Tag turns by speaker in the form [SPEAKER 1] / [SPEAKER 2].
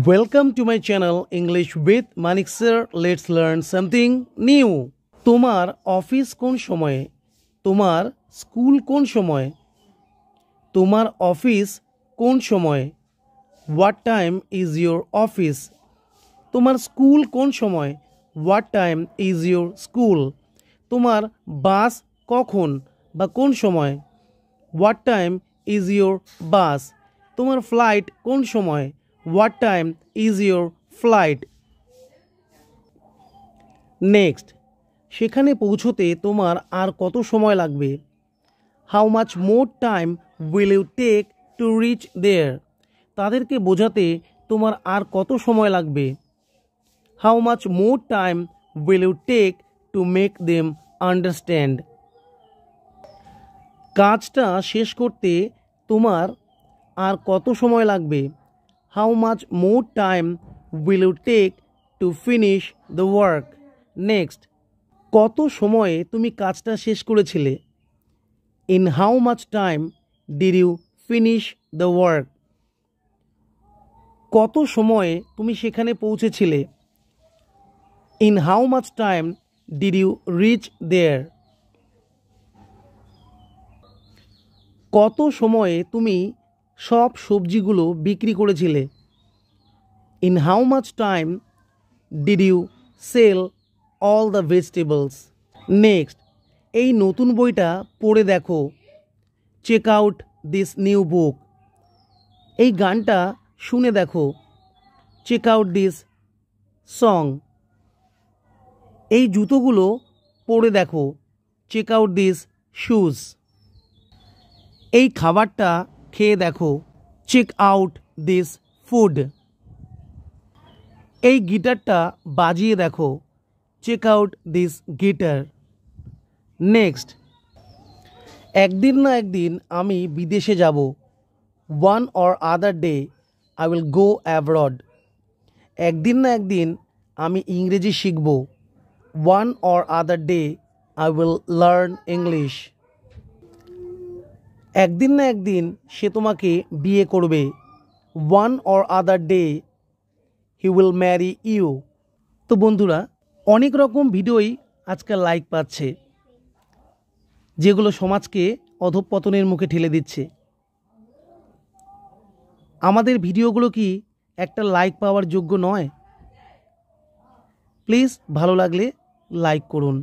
[SPEAKER 1] Welcome to my channel English with Manik sir. Let's learn something new. তোমার office কোন সময়ে? তোমার school কোন সময়ে? তোমার অফিস কোন সময়ে? What time is your office? তোমার স্কুল কোন সময়? What time is your school? তোমার বাস কখন বা কোন সময়? What time is your bus? তোমার ফ্লাইট কোন সময়? What time is your flight? Next, সেখানে পৌঁছতে তোমার আর কত সময় লাগবে? How much more time will you take to reach there? তাদেরকে বোঝাতে তোমার আর কত সময় লাগবে? How much more time will you take to make them understand? কাজটা শেষ করতে তোমার আর কত সময় লাগবে? How much more time will you take to finish the work? Next, কত সময়ে তুমি কাজটা শেষ করেছিলে? In how much time did you finish the work? কত সময়ে তুমি সেখানে পৌঁছেছিলে? In how much time did you reach there? কত সময়ে তুমি সব সবজিগুলো বিক্রি করেছিলে? In how much time did you sell all the vegetables? Next, এই নতুন বইটা পড়ে দেখো। Check out this new book. এই গানটা শুনে দেখো। Check out this song. এই জুতোগুলো পরে দেখো। Check out these shoes. এই খাবারটা খেয়ে দেখো। Check out this food. এই গিটারটা বাজিয়ে দেখো। Check out this guitar. Next, একদিন না একদিন আমি বিদেশে যাব। One or other day I will go abroad. একদিন না একদিন আমি ইংরেজি শিখব। One or other day I will learn English. একদিন না একদিন সে তোমাকে বিয়ে করবে। One or other day he will marry you. তো বন্ধুরা, অনেক রকম ভিডিওই আজকাল লাইক পাচ্ছে, যেগুলো সমাজকে অধঃপতনের মুখে ঠেলে দিচ্ছে। আমাদের ভিডিওগুলো কি একটা লাইক পাওয়ার যোগ্য নয়? প্লিজ ভালো লাগলে লাইক করুন।